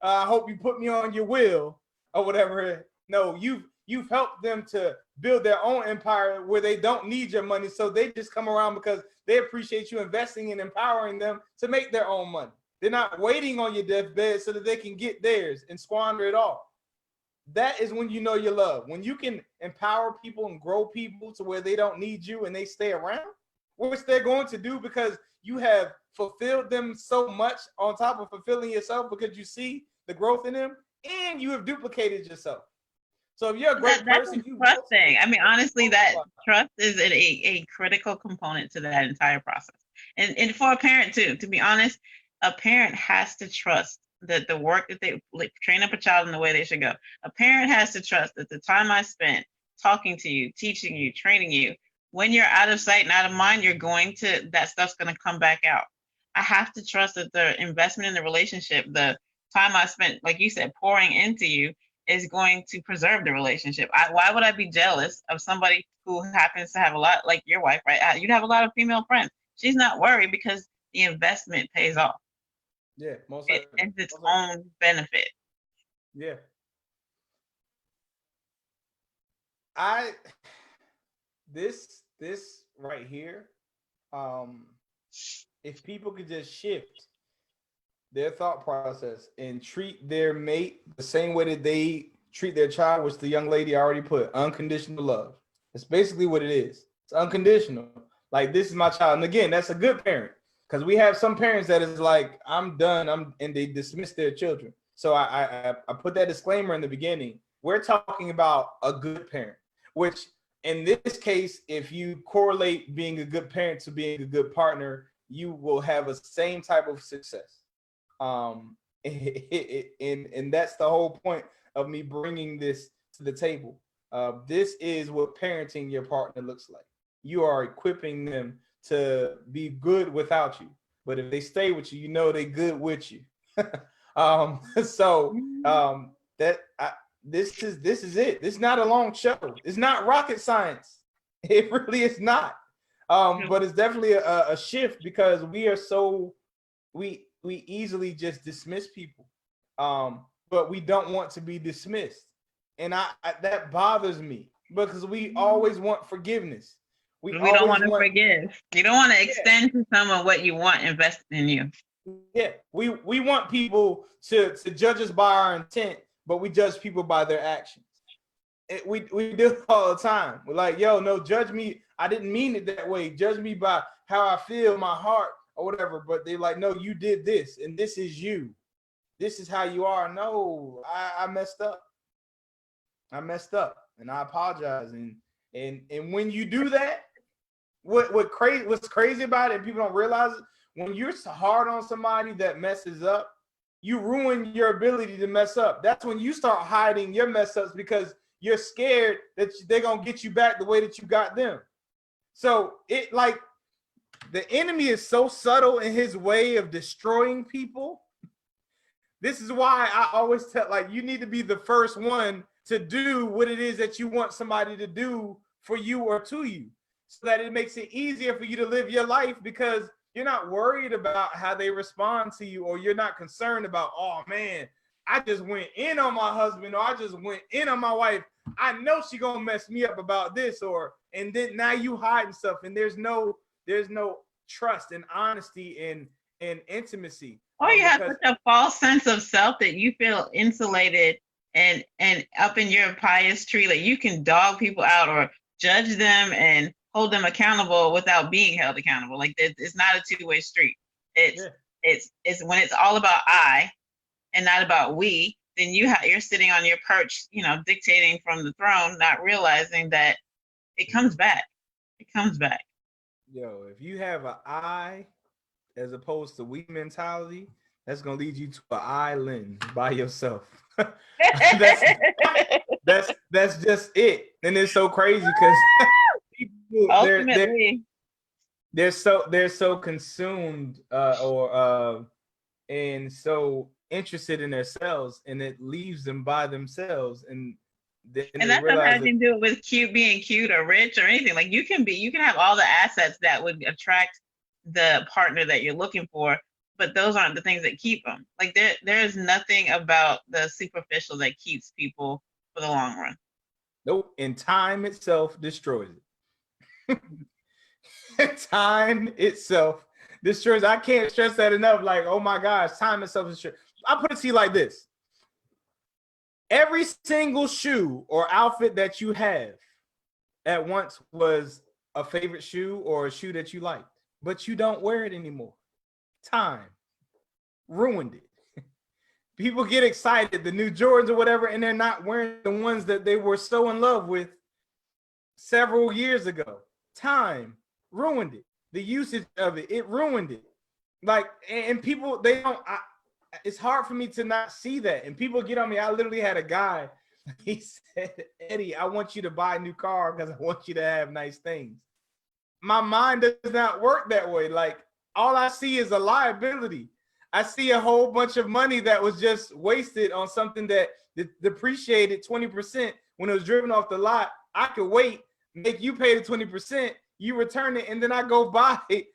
I hope you put me on your will or whatever. No, you've helped them to build their own empire where they don't need your money. So they just come around because they appreciate you investing and empowering them to make their own money. They're not waiting on your deathbed so that they can get theirs and squander it all. That is when you know you're loved. When you can empower people and grow people to where they don't need you and they stay around, which they're going to do because you have fulfilled them so much on top of fulfilling yourself because you see the growth in them and you have duplicated yourself. So if you're a great person, that's trust thing. I mean, honestly, that trust is a critical component to that entire process. And for a parent too, to be honest, a parent has to trust that the work that they train up a child in the way they should go. A parent has to trust that the time I spent talking to you, teaching you, training you, when you're out of sight and out of mind, that stuff's going to come back out. I have to trust that the investment in the relationship, the time I spent, like you said, pouring into you is going to preserve the relationship. Why would I be jealous of somebody who happens to have a lot, like your wife, right? You'd have a lot of female friends. She's not worried because the investment pays off. Yeah, it's its own benefit. Yeah. This right here, if people could just shift their thought process and treat their mate the same way that they treat their child, which the young lady already put, unconditional love. It's basically what it is. It's unconditional. Like, this is my child. And again, that's a good parent, because we have some parents that is like, I'm done, and they dismiss their children. So I put that disclaimer in the beginning. We're talking about a good parent, which in this case, if you correlate being a good parent to being a good partner, you will have a same type of success. And that's the whole point of me bringing this to the table. This is what parenting your partner looks like. You are equipping them to be good without you, but if they stay with you, you know they good with you. This is it. This is not a long show. It's not rocket science. It really is not. But it's definitely a shift, because we easily just dismiss people, but we don't want to be dismissed, and I that bothers me, because we always want forgiveness. We don't want to forgive. You don't want to extend to someone what you want invested in you. Yeah, we want people to judge us by our intent, but we judge people by their actions. We do it all the time. We're like, yo, no, judge me. I didn't mean it that way. Judge me by how I feel, my heart, or whatever. But they're like, no, you did this, and this is you. This is how you are. No, I messed up. I messed up, and I apologize. And when you do that, what's crazy about it, and people don't realize it, when you're hard on somebody that messes up, you ruin your ability to mess up. That's when you start hiding your mess ups, because you're scared that they're gonna get you back the way that you got them. So the enemy is so subtle in his way of destroying people. This is why I always tell, you need to be the first one to do what it is that you want somebody to do for you or to you, so that it makes it easier for you to live your life, because you're not worried about how they respond to you, or you're not concerned about, oh man, I just went in on my husband, or I just went in on my wife. I know she gonna mess me up about this, and then now you hiding stuff, and there's no trust and honesty and intimacy. Or you have such a false sense of self that you feel insulated and up in your pious tree, that you can dog people out or judge them and hold them accountable without being held accountable. Like, it's not a two-way street. It's when it's all about I and not about we, then you're sitting on your perch, dictating from the throne, not realizing that it comes back. It comes back. Yo, if you have an I as opposed to we mentality, that's gonna lead you to an island by yourself. that's just it. And it's so crazy, because people, they're so consumed and so interested in themselves, and it leaves them by themselves, and then And they that doesn't have realize that, anything to do with being cute or rich or anything. Like you can have all the assets that would attract the partner that you're looking for, but those aren't the things that keep them. Like there is nothing about the superficial that keeps people for the long run. nope, and time itself destroys it. Time itself destroys. I can't stress that enough. Like, oh my gosh, time itself destroys. I'll put it to you like this. Every single shoe or outfit that you have at once was a favorite shoe or a shoe that you liked, but you don't wear it anymore. Time ruined it. People get excited, the new Jordans or whatever, and they're not wearing the ones that they were so in love with several years ago. Time ruined it. The usage of it, it ruined it. Like, and people, they don't, it's hard for me to not see that. And people get on me. I literally had a guy, he said, Eddie, I want you to buy a new car because I want you to have nice things. My mind does not work that way. Like, all I see is a liability. I see a whole bunch of money that was just wasted on something that depreciated 20% when it was driven off the lot. I could wait, make you pay the 20%, you return it, and then I go buy it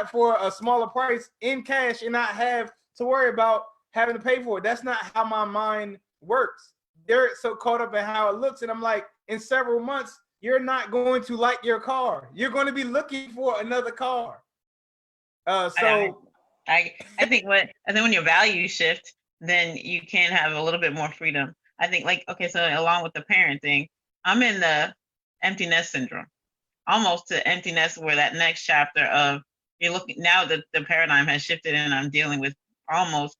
for a smaller price in cash and not have to worry about having to pay for it. That's not how my mind works. They're so caught up in how it looks. And I'm like, in several months, you're not going to like your car. You're going to be looking for another car. I think when your values shift, then you can have a little bit more freedom. I think so along with the parenting, I'm in the empty nest syndrome, almost to empty nest, where that next chapter of you're looking now that the paradigm has shifted and I'm dealing with almost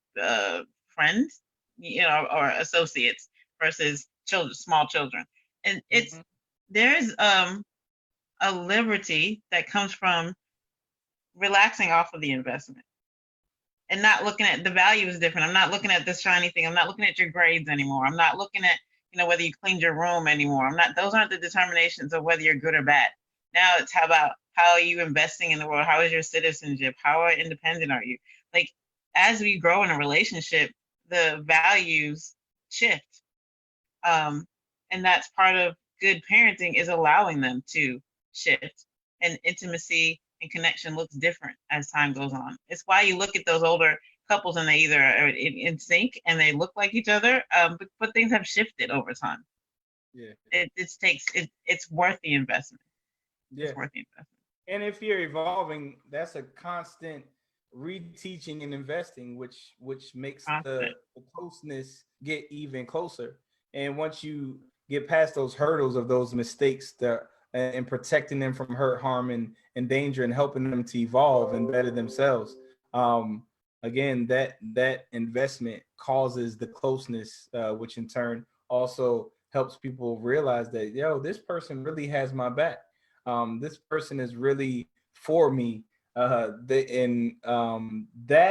friends, or associates versus children, small children. And there's a liberty that comes from relaxing off of the investment and not looking at the value is different. I'm not looking at this shiny thing. I'm not looking at your grades anymore. I'm not looking at, whether you cleaned your room anymore. Those aren't the determinations of whether you're good or bad. Now it's how are you investing in the world? How is your citizenship? How independent are you? Like, as we grow in a relationship, the values shift. And that's part of good parenting, is allowing them to shift, and intimacy and connection looks different as time goes on. It's why you look at those older couples and they either are in sync and they look like each other, but things have shifted over time. Yeah, it's worth the investment. Yeah, it's worth the investment. And if you're evolving, that's a constant reteaching and investing, which makes the closeness get even closer. And once you get past those hurdles of those mistakes, and protecting them from hurt, harm, and danger, and helping them to evolve and better themselves. Again, that investment causes the closeness, which in turn also helps people realize that, this person really has my back. This person is really for me. That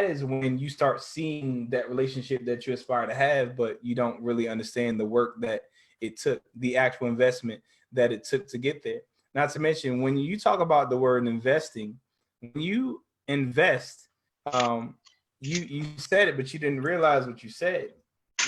is when you start seeing that relationship that you aspire to have, but you don't really understand the work that it took, the actual investment that it took to get there. Not to mention, when you talk about the word investing, when you invest, you said it, but you didn't realize what you said.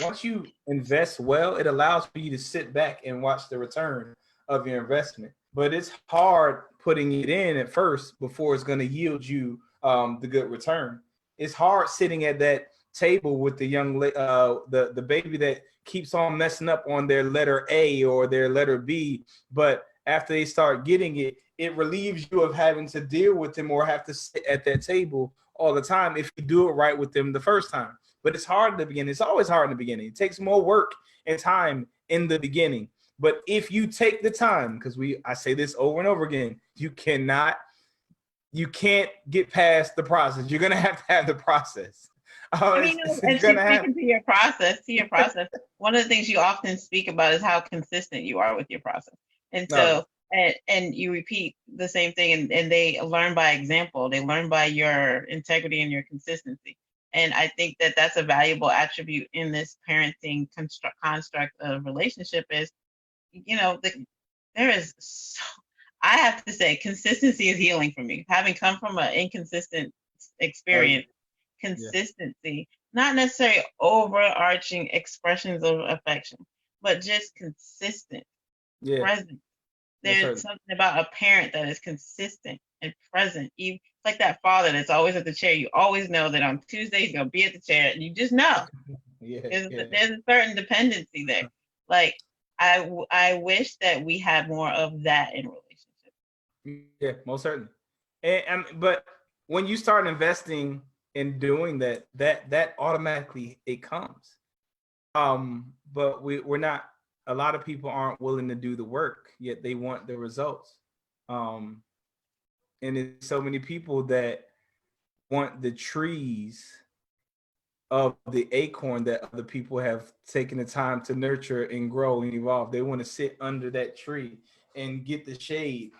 Once you invest well, it allows for you to sit back and watch the return of your investment. But it's hard putting it in at first before it's going to yield you the good return. It's hard sitting at that table with the young the baby that keeps on messing up on their letter A or their letter B, but after they start getting it, it relieves you of having to deal with them or have to sit at that table all the time if you do it right with them the first time. But it's hard in the beginning. It's always hard in the beginning. It takes more work and time in the beginning. But if you take the time, because I say this over and over again, you can't get past the process. You're gonna have to have the process. Speaking to your process, one of the things you often speak about is how consistent you are with your process. And so, and you repeat the same thing, and they learn by example. They learn by your integrity and your consistency. And I think that that's a valuable attribute in this parenting construct of relationship is, there is I have to say, consistency is healing for me. Having come from an inconsistent experience, consistency not necessarily overarching expressions of affection, but just consistent Yeah, presence. most There's certainly. something about a parent that is consistent and present. Even it's like that father that's always at the chair. You always know that on Tuesday he's gonna be at the chair, and you just know Yeah, yeah, there's a certain dependency there. Like I wish that we had more of that in relationships. yeah, most certainly. But when you start investing in doing that, that automatically it comes. But we're not. A lot of people aren't willing to do the work, yet they want the results. Um, and it's so many people that want the trees of the acorn that other people have taken the time to nurture and grow and evolve. They want to sit under that tree and get the shade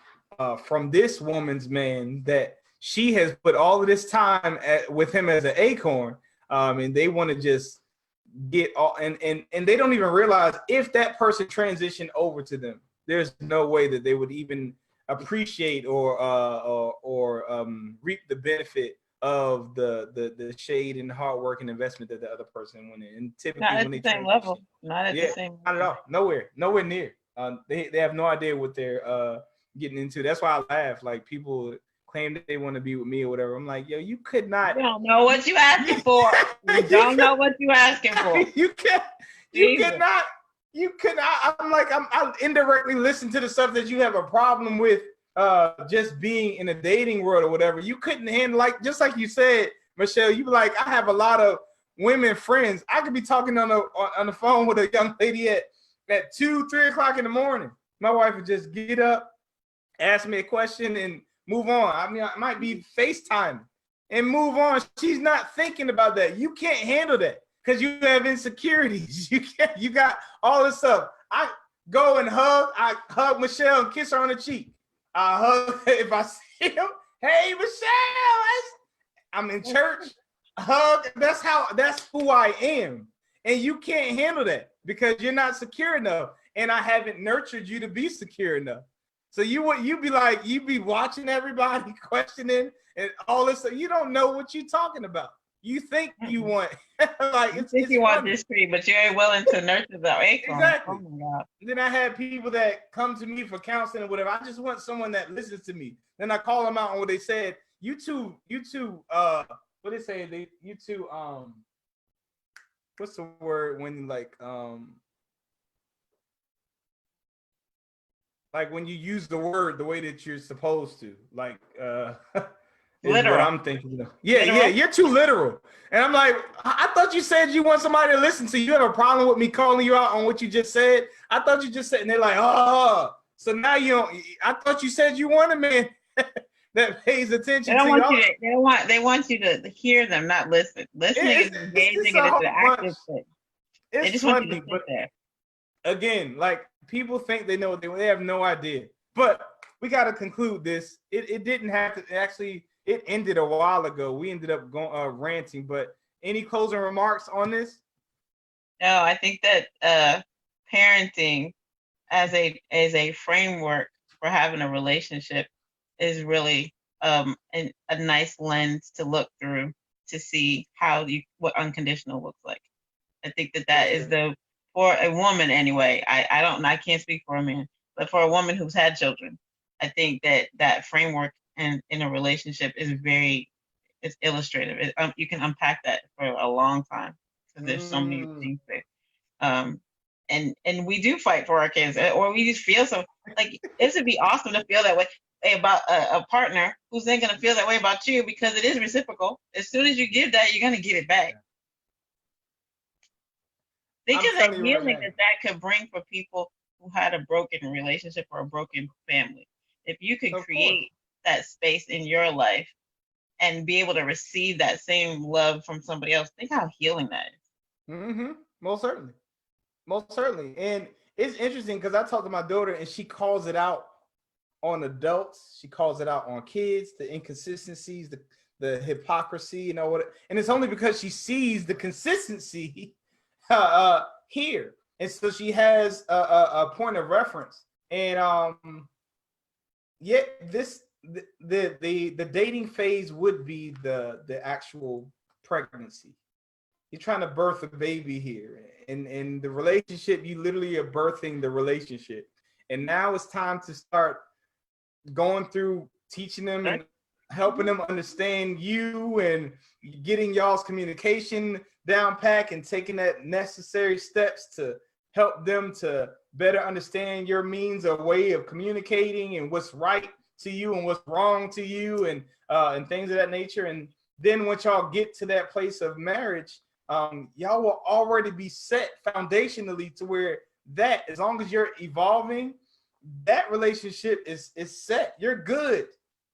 from this woman's man that she has put all of this time with him as an acorn. And they want to just get all and they don't even realize if that person transitioned over to them, there's no way that they would even appreciate or reap the benefit of the shade and hard work and investment that the other person went in. And typically Not when at they the same transition, level. Not at the yeah, same not at level. all, nowhere near. They have no idea what they're getting into. That's why I laugh. Like people claim that they want to be with me or whatever. I'm like, yo, you could not. You don't know what you asking for. You don't know what you asking for. You can't. You Jesus. cannot. You could not. I'm like I indirectly listen to the stuff that you have a problem with. Just being in a dating world or whatever. You couldn't handle just like you said, Michelle. You like I have a lot of women friends. I could be talking on the phone with a young lady at 2-3 o'clock in the morning. My wife would just get up, ask me a question, and move on. I mean, I might be FaceTime and move on. She's not thinking about that. You can't handle that because you have insecurities. You can't. You got all this stuff. I go and hug. I hug Michelle and kiss her on the cheek. I hug if I see him. Hey, Michelle. I'm in church. Hug. That's who I am. And you can't handle that because you're not secure enough. And I haven't nurtured you to be secure enough. So you be watching everybody questioning and all this stuff. You don't know what you're talking about. You think you want like you think it's you want funny. this tree, but you ain't willing to nurture the acorn. Exactly. Oh my God. And then I had people that come to me for counseling or whatever. I just want someone that listens to me. Then I call them out on what they said. You two, what they say? You two, what's the word when like when you use the word the way that you're supposed to, like is Literal. what I'm thinking of. Yeah, Literal? yeah, you're too literal. And I'm like, I thought you said you want somebody to listen to you. You have a problem with me calling you out on what you just said? I thought you just said, and they're like, oh, so now you don't. I thought you said you want a man that pays attention They don't to want y'all. you to. They want you to hear them, not listen. Listening is engaging, and a it's whole an bunch. active thing. They It's just want you to funny, sit but there. again, like people think they know what they have no idea. But we got to conclude this. It didn't have to actually. It ended a while ago. We ended up going ranting. But any closing remarks on this? No, I think that parenting as a framework for having a relationship is really a nice lens to look through to see what unconditional looks like. I think that is for a woman anyway. I can't speak for a man, but for a woman who's had children, I think that framework in a relationship is it's illustrative. You can unpack that for a long time because there's so many things there. And we do fight for our kids, or we just feel so like it would be awesome to feel that way about a partner who's then going to feel that way about you because it is reciprocal. As soon as you give that, you're going to get it back. Think of the healing that could bring for people who had a broken relationship or a broken family. If you could create that space in your life and be able to receive that same love from somebody else, think how healing that is. Mm-hmm. Most certainly. And it's interesting because I talked to my daughter and she calls it out on adults. She calls it out on kids, the inconsistencies, the hypocrisy, what. And it's only because she sees the consistency here, and so she has a point of reference. And yet the dating phase would be the actual pregnancy. you're trying to birth a baby here. And the relationship, you literally are birthing the relationship. And now it's time to start going through teaching them and helping them understand you and getting y'all's communication down pat and taking that necessary steps to help them to better understand your means or way of communicating and what's right to you and what's wrong to you and things of that nature. And then once y'all get to that place of marriage, y'all will already be set foundationally to where that, as long as you're evolving, that relationship is set. You're good.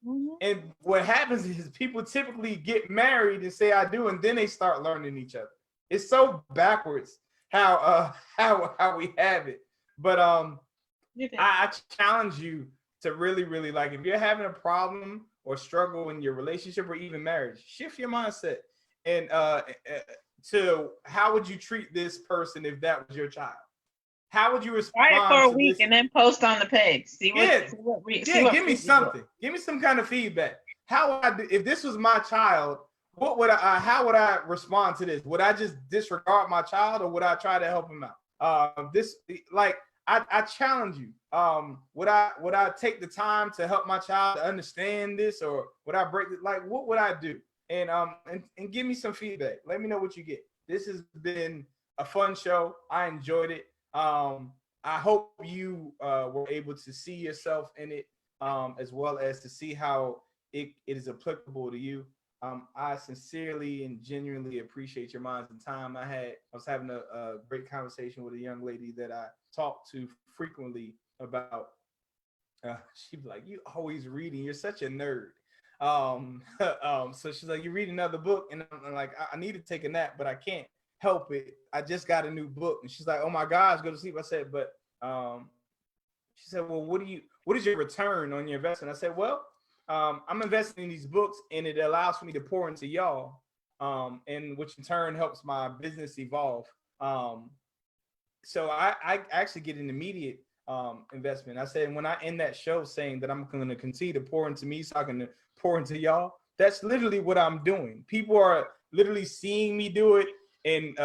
Mm-hmm. And what happens is people typically get married and say I do, and then they start learning each other. It's so backwards how we have it. But I challenge you to really, really, like, if you're having a problem or struggle in your relationship or even marriage, shift your mindset and to how would you treat this person if that was your child? How would you respond? Try it for a week and then post on the page. See what give me something. Give me some kind of feedback. How would I do if this was my child? What would how would I respond to this? Would I just disregard my child, or would I try to help him out? I challenge you. Would I take the time to help my child to understand this, or would I break it? Like, what would I do? And give me some feedback. Let me know what you get. This has been a fun show. I enjoyed it. I hope you were able to see yourself in it, as well as to see how it is applicable to you. I sincerely and genuinely appreciate your minds and time. I was having a great conversation with a young lady that I talk to frequently about. She'd be like, "You always reading. You're such a nerd." So she's like, "You read another book?" And I'm like, I need to take a nap, but I can't help it. I just got a new book. And she's like, "Oh my gosh, go to sleep." I said, but she said, "Well, what is your return on your investment?" I said, "Well, I'm investing in these books, and it allows for me to pour into y'all, and which in turn helps my business evolve." So I actually get an immediate investment. I said, when I end that show saying that I'm going to continue to pour into me so I can pour into y'all, that's literally what I'm doing. People are literally seeing me do it and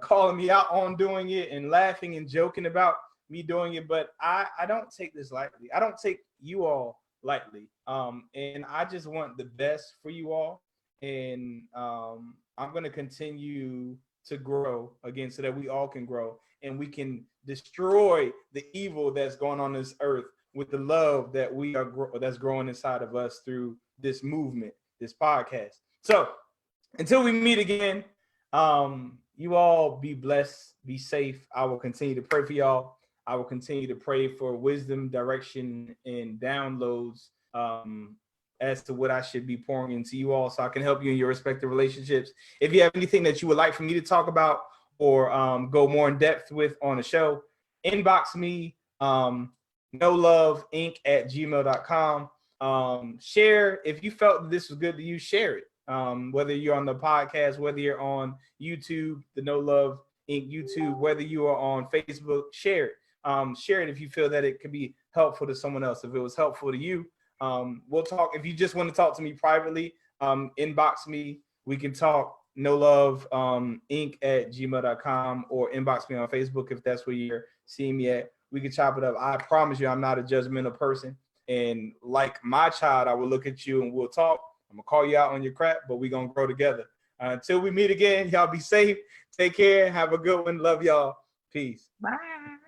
calling me out on doing it and laughing and joking about me doing it. But I don't take this lightly. I don't take you all lightly. And I just want the best for you all. And I'm going to continue to grow again so that we all can grow and we can destroy the evil that's going on this earth with the love that that's growing inside of us through this movement, this podcast. So until we meet again, you all be blessed, be safe. I will continue to pray for y'all. I will continue to pray for wisdom, direction, and downloads as to what I should be pouring into you all so I can help you in your respective relationships. If you have anything that you would like for me to talk about or go more in depth with on the show, inbox me, noloveinc@gmail.com. Share if you felt this was good to you, share it. Whether you're on the podcast, whether you're on YouTube, the No Love Inc. YouTube, whether you are on Facebook, share it. Share it if you feel that it could be helpful to someone else. If it was helpful to you, we'll talk. If you just want to talk to me privately, inbox me. We can talk. noloveinc@gmail.com or inbox me on Facebook if that's where you're seeing me at. We can chop it up. I promise you, I'm not a judgmental person. And like my child, I will look at you and we'll talk. I'm gonna call you out on your crap, but we're gonna grow together. Until we meet again, y'all be safe. Take care. Have a good one. Love y'all. Peace. Bye.